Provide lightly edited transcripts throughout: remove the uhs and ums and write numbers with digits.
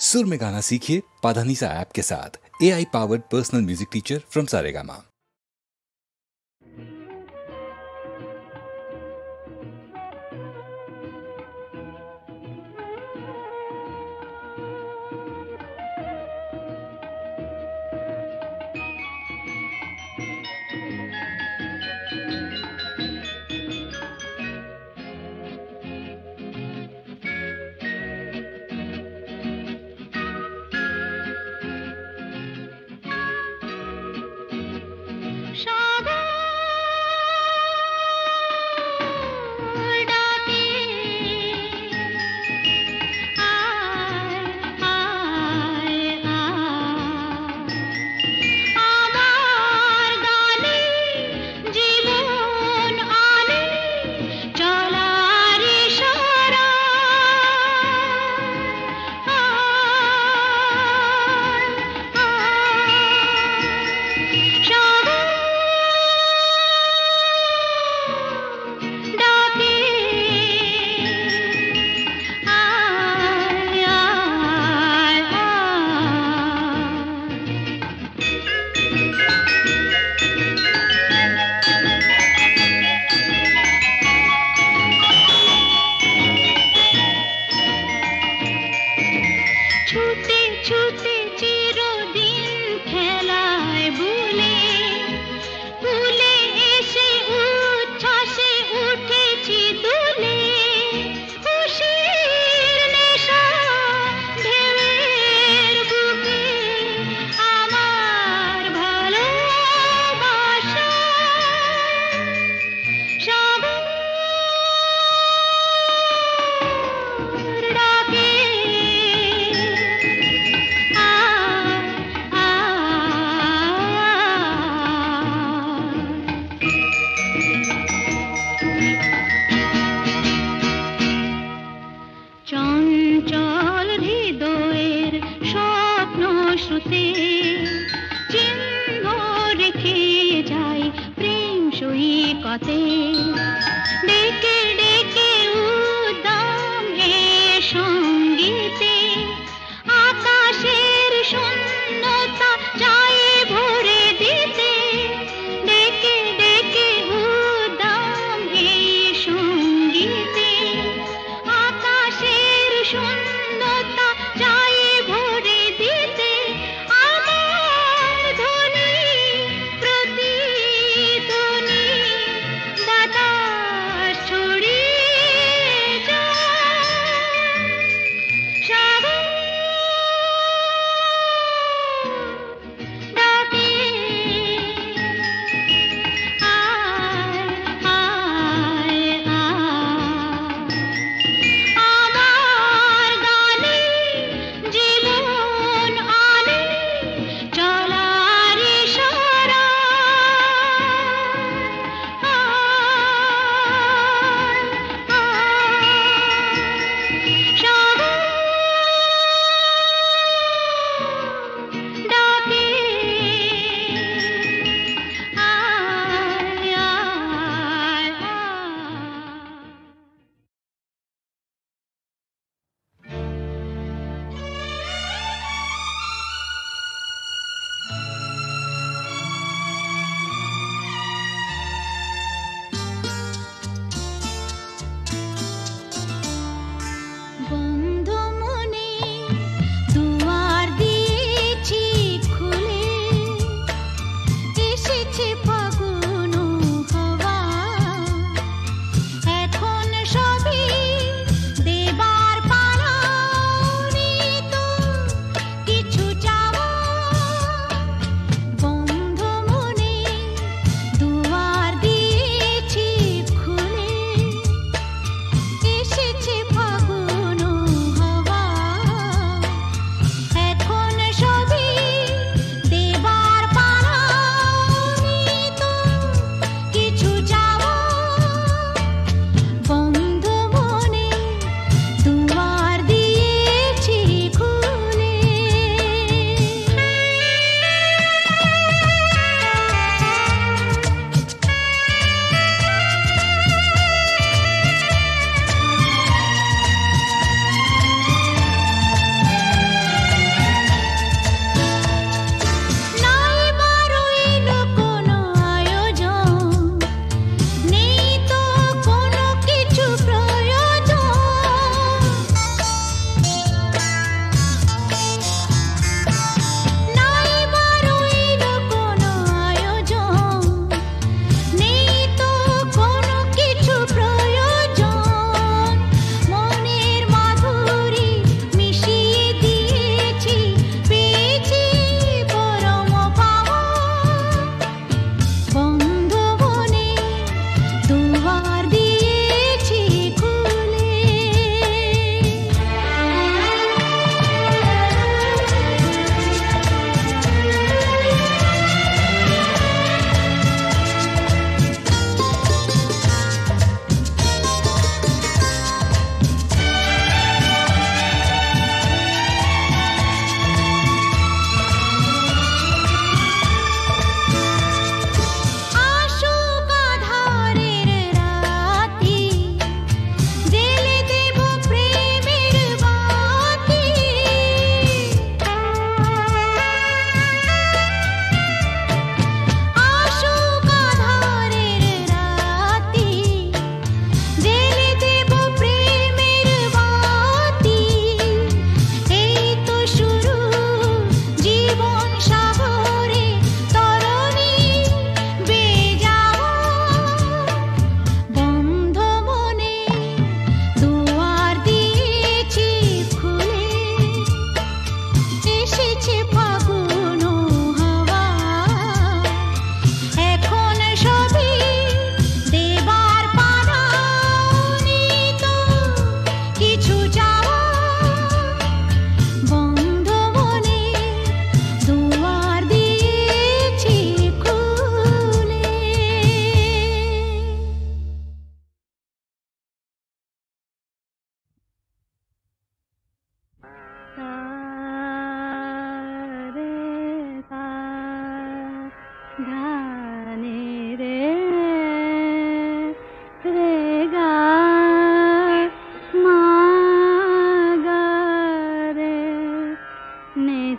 सुर में गाना सीखिए पाधानीसा ऐप के साथ। AI powered personal music teacher from Saregama.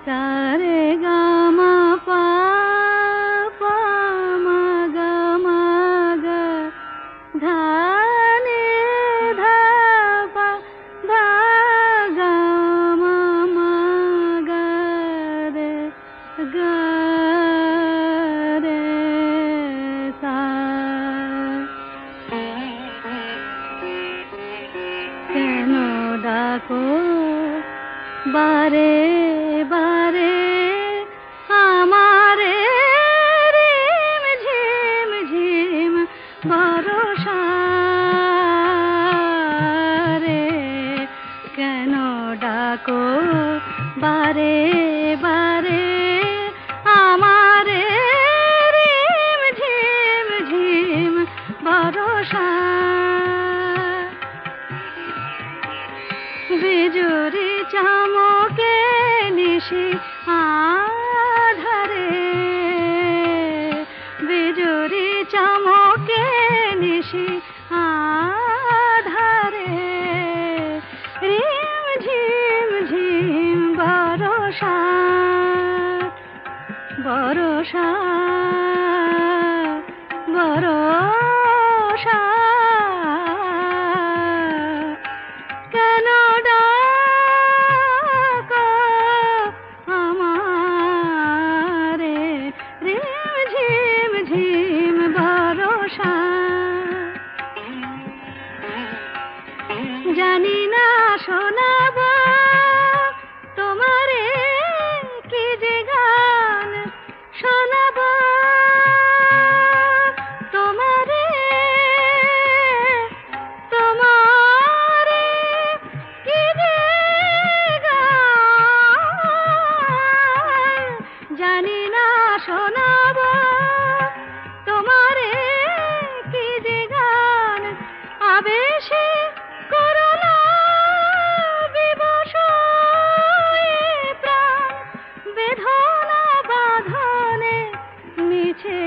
सारे गा मा पा पा मा गा मा गा धा नि धा पा धा गा मा मा गा रे गा रे सा কেন ডাকো বারে বারে আমারে রিম ঝিম ঝিম ভরসা রে কেন ডাকো বারে বারে আমারে রিম ঝিম ঝিম ভরসা বিজুরি চমকে নিশি আধারে বিজুরি চমকে নিশি আধারে রিম ঝিম ঝিম বরষা বরষা বরষা কেন ডাকো আমারে রিম ঝিম ঝিম বরষা জানি না শোনাব তোমারে কি যে গান শোনাব তোমারে তোমারে কি যে গান জানি না শোনাব তোমারে কি যে গান আবেশে করুণা বিবশ এ প্রাণ বেদনা বাঁধনে মিছে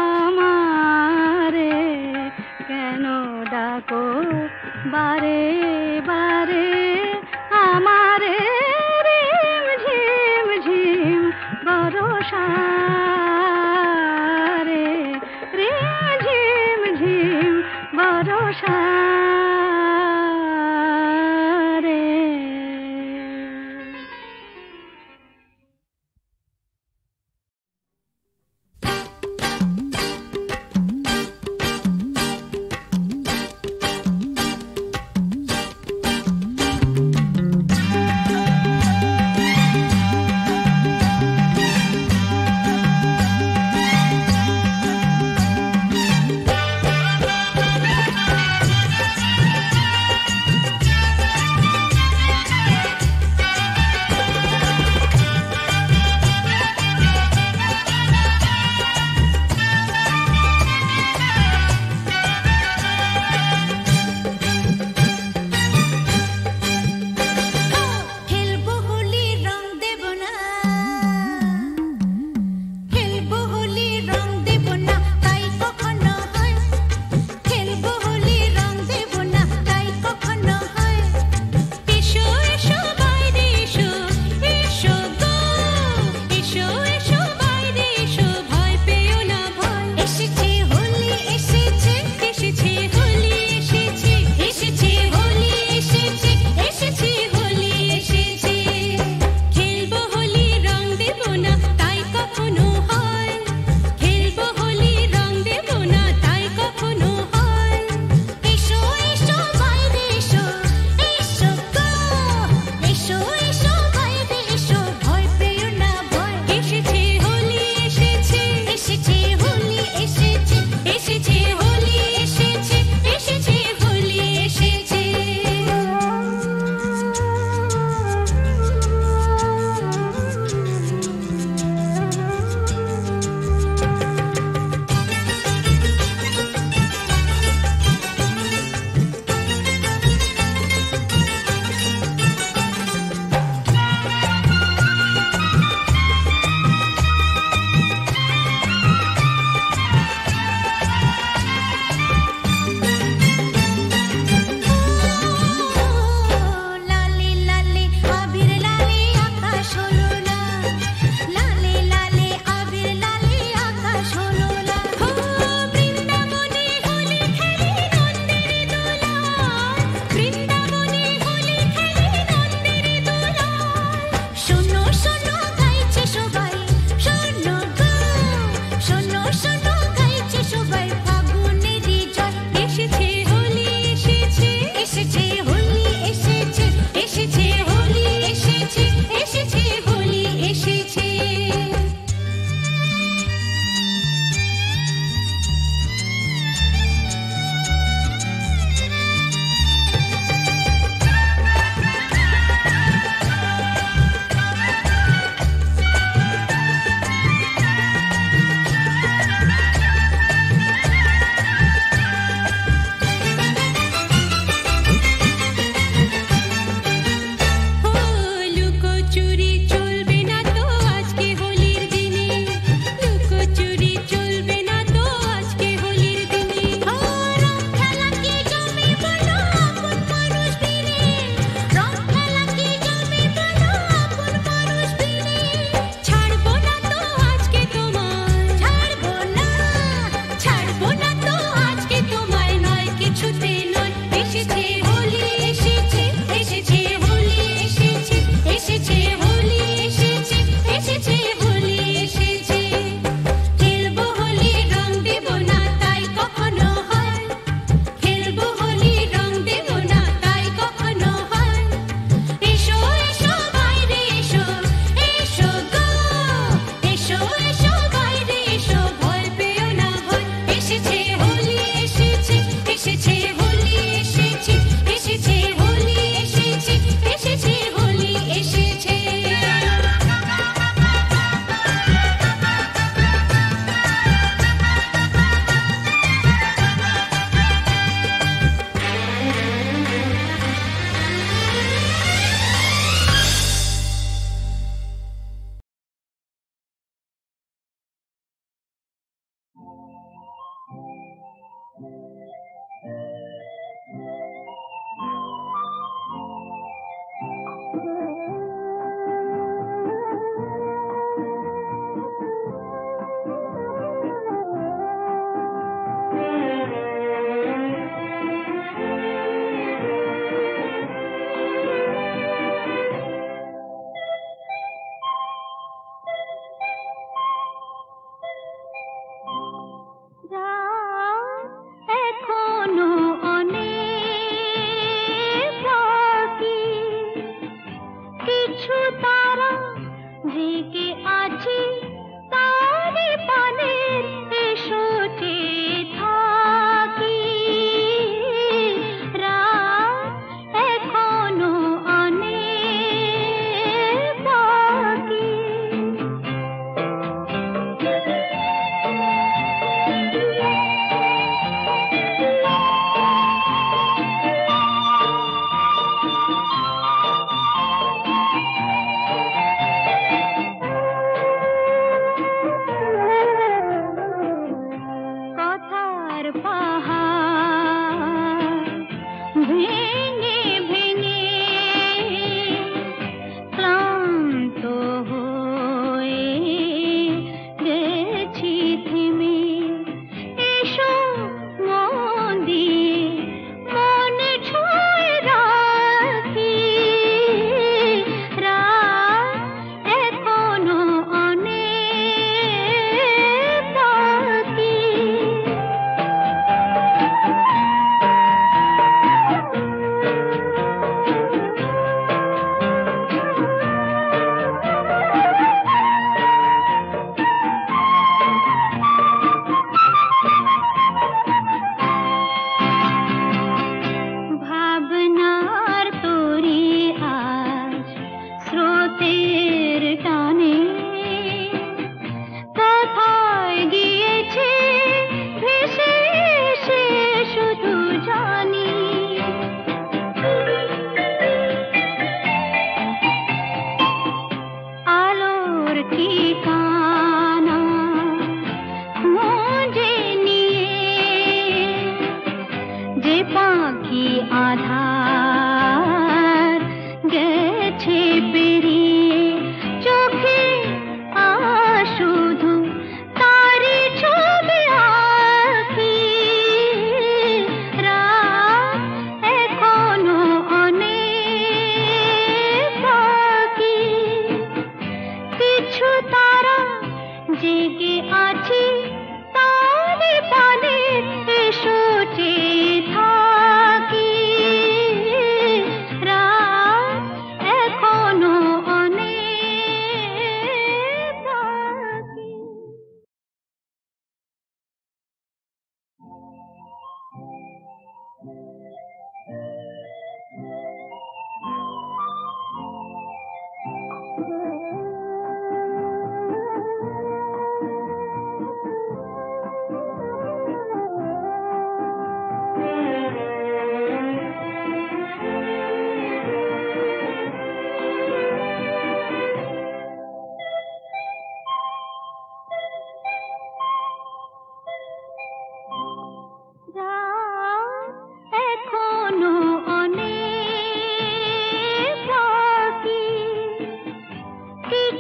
আমারে কেন ডাকো বারে বারে আমারে রিম ঝিম ঝিম বরষা রে রিম ঝিম ঝিম বরষা রে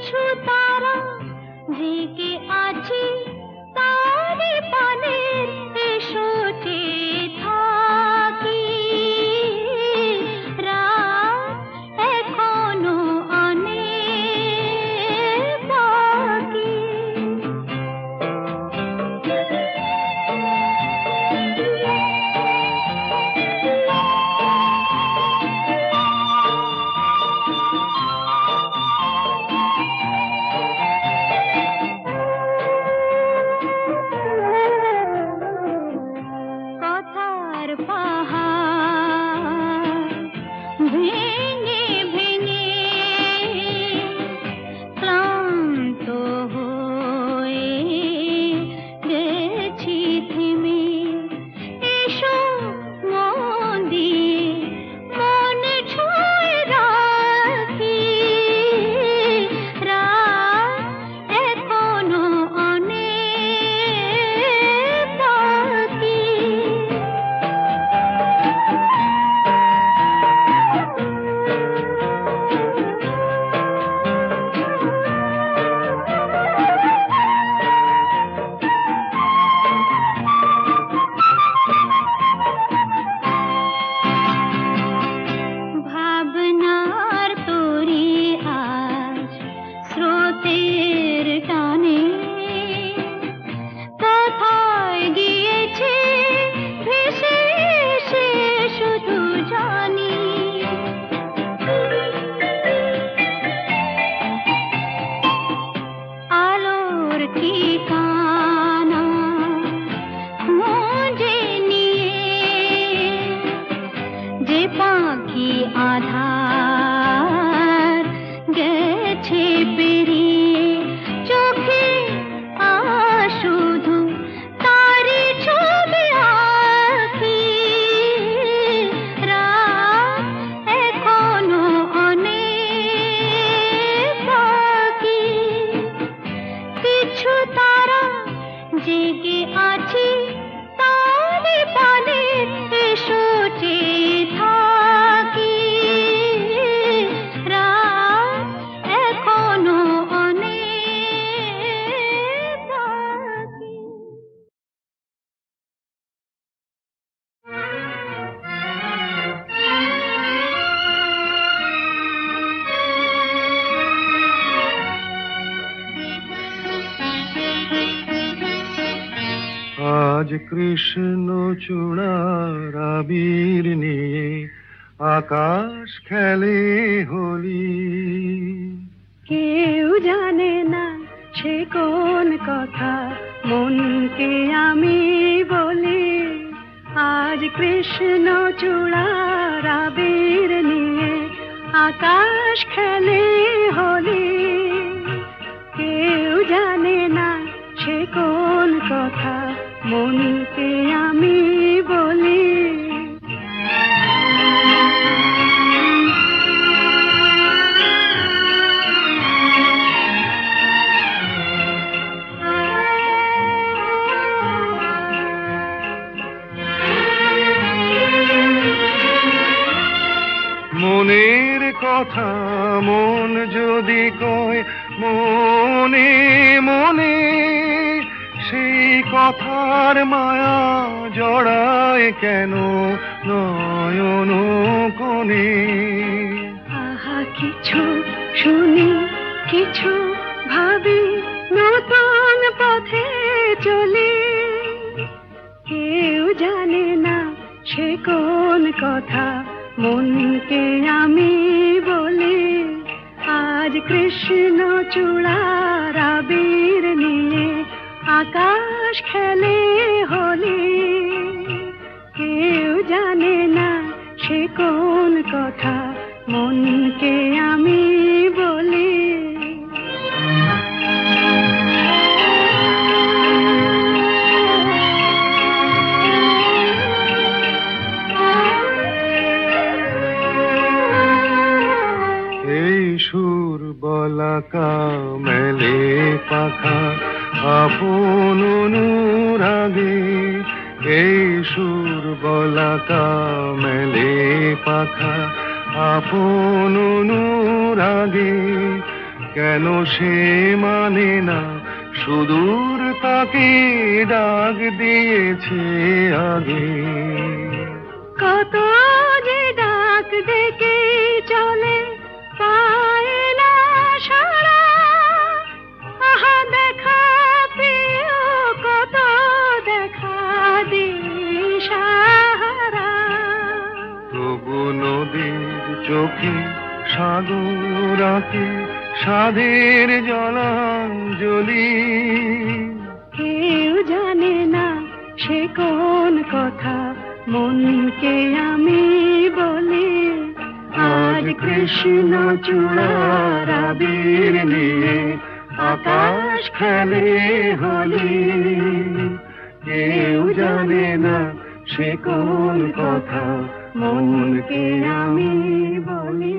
কিছু তারা জেগে আছে তারে পানে এসো চেয়ে থাকি রাত এখনো অনেক বাকি কথার পাহাড় ভেঙে ভেঙে ক্লান্ত হয়ে গেছি থেমে এসো মন দিয়ে মন ছুঁয়ে রাখি রাত এখনো অনেক বাকি ভাবনার তরি আজ স্রোতের টানে কোথায় গিয়েছে ভেসে সে শুধু জানি আলোর ঠিকানা খুঁজে নিয়ে যে পাখি আধার গেছে পেরিয়ে চোখে শুধু তারি ছবি আঁকি রাত এখনো অনেক বাকি কিছু তারা জেগে আছে তারে পানে এসো চেয়ে থাকি রাত এখনো অনেক বাকি আজ কৃষ্ণ চূড়ার আবির নিয়ে আকাশ খেলে হোলি কেউ জানে না সে কোন কথা মনকে আমি বলি আজ কৃষ্ণ চূড়ার আবির নিয়ে আকাশ খেলে হোলি কেউ জানে না সে কোন কথা মনকে আমি বলি মনের কথা মন যদি কয় মনে মনে সেই কথার মায়া জড়ায় কেন নয়ন কোণে আহা কিছু শুনি কিছু ভাবি নতুন পথে চলি কেউ জানে না সে কোন কথা মনকে আমি বলি আজ কৃষ্ণ চূড়ার আবির নিয়ে আকাশ খেলে হোলি কেউ জানে না সে কোন কথা মনকে আমি বলি সুর বলাকা মেলে পাখা আপন অনুরাগে এই সুর বলাকা মেলে পাখা আপন অনুরাগে কেন সে মানে না সুদূর তাকে ডাক দিয়েছে আগে। কত যে ডাক ডেকে চলে পায় না সারা, আহা দেখা প্রিয় কত দেখা দিশাহারা। তবু নদীর চোখে সাগর আঁকে সাধের জলাঞ্জলি। কেউ জানে না সে কোন কথা মনকে আমি বলি। আজ কৃষ্ণ চূড়ার আবির নিয়ে আকাশ খেলে হোলি। কেউ জানে না সে কোন কথা মনকে আমি বলি।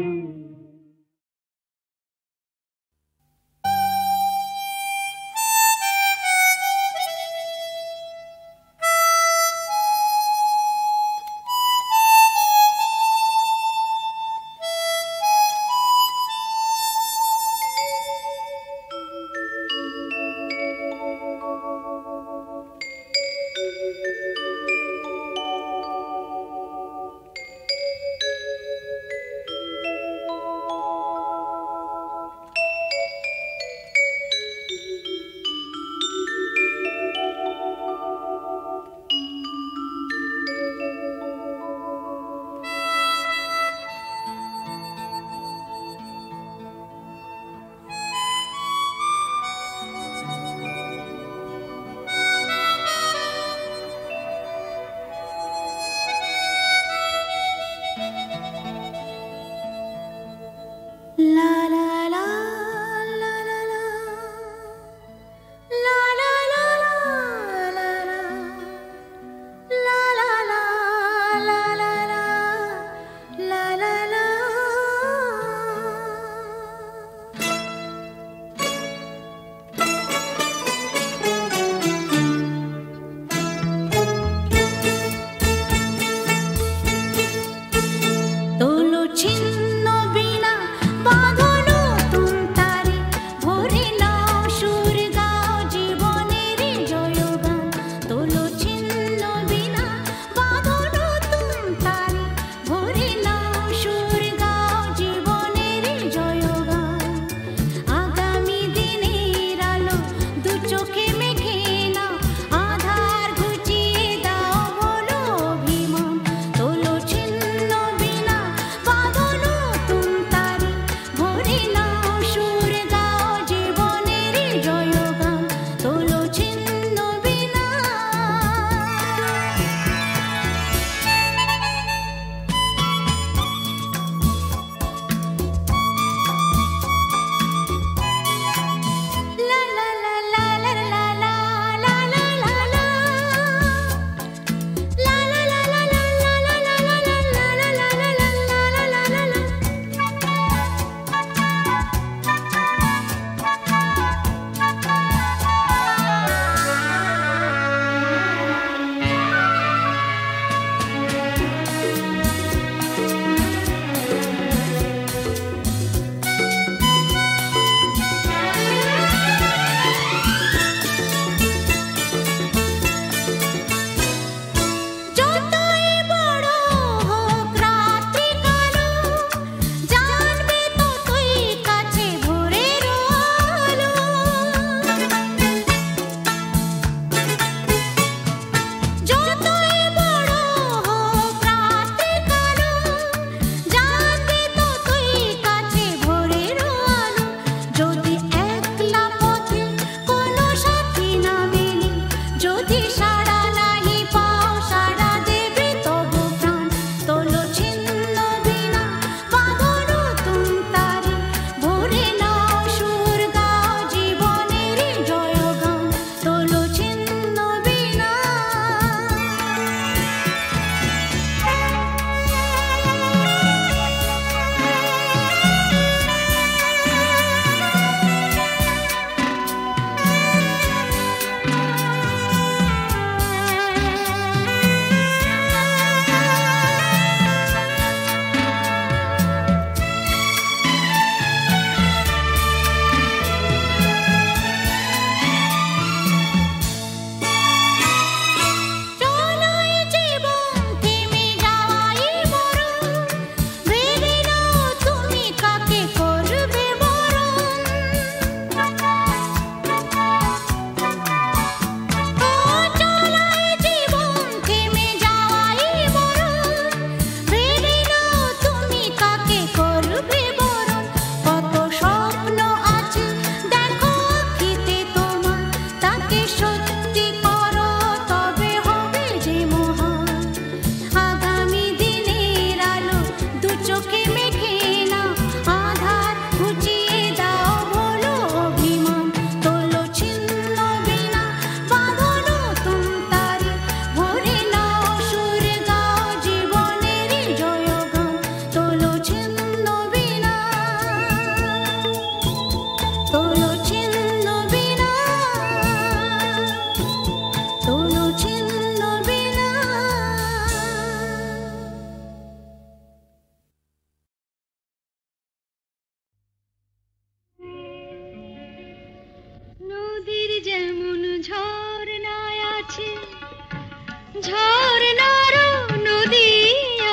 ঝর্ণারও নদী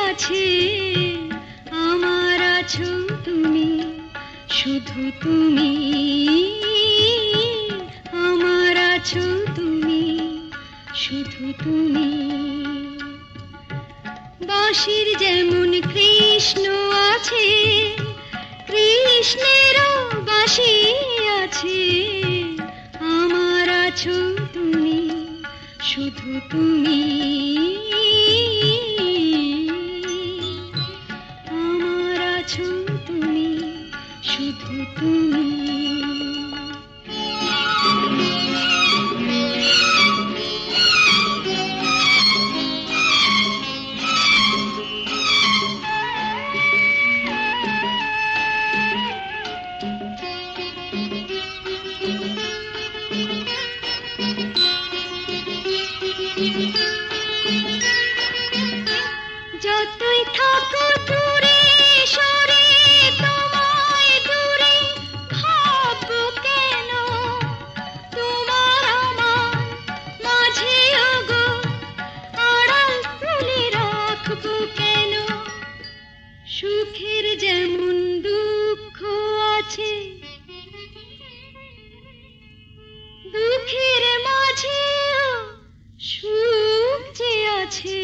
আছে, আমার আছো তুমি, শুধু তুমি, আমার আছো তুমি, শুধু তুমি। বাঁশির যেমন কৃষ্ণ আছে, কৃষ্ণেরও বাঁশি আছে, আমার আছো তুমি, শুধু তুমি, আমার আছো তুমি, শুধু তুমি। যতই থাকো দূরে সরে, তোমায় দূরে ভাববো কেন, তোমার আমার মাঝে ওগো আড়াল তুলে রাখবো কেন। সুখের যেমন দুঃখ আছে, দুঃখের মাঝেও সুখ যে আছে,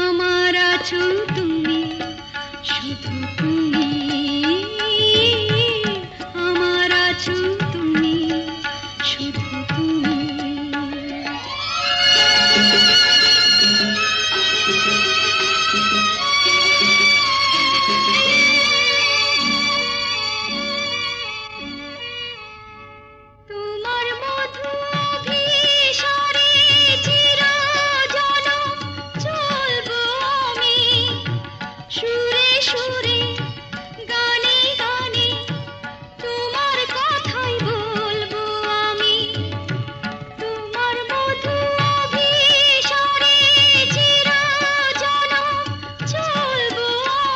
আমার আছো তুমি, শুধু তুমি, আমার আছো তুমি, শুধু তুমি। তোমার মধু অভিসারে চিরজনম চলবো আমি, সুরে সুরে গানে গানে তোমার কথাই বলবো আমি। তোমার মধু অভিসারে চিরজনম চলবো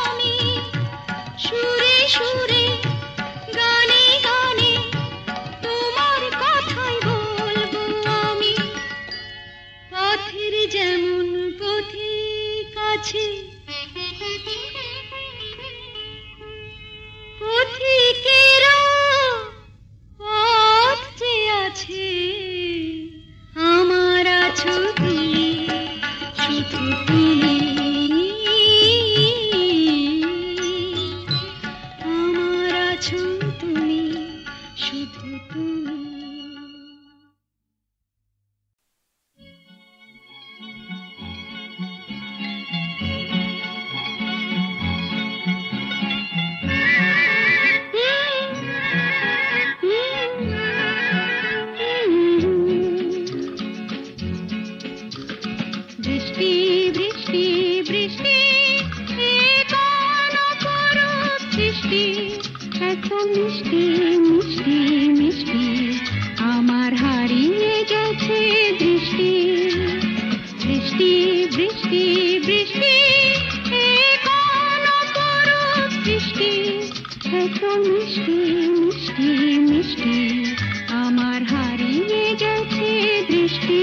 আমি, সুরে সুরে গানে গানে তোমার কথাই বলবো আমি। পথের যেমন পথিক আছে, পথিকেরও পথ যে আছে, আমার আছো তুমি, শুধু তুমি, আমার আছো তুমি, শুধু তুমি। বৃষ্টি বৃষ্টি বৃষ্টি, এ কোন অপরূপ সৃষ্টি, এত মিষ্টি মিষ্টি মিষ্টি, আমার হারিয়ে গেছে দৃষ্টি। বৃষ্টি বৃষ্টি বৃষ্টি, এ কোন অপরূপ সৃষ্টি, এত মিষ্টি মিষ্টি মিষ্টি, আমার হারিয়ে গেছে দৃষ্টি।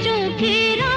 চোখেরা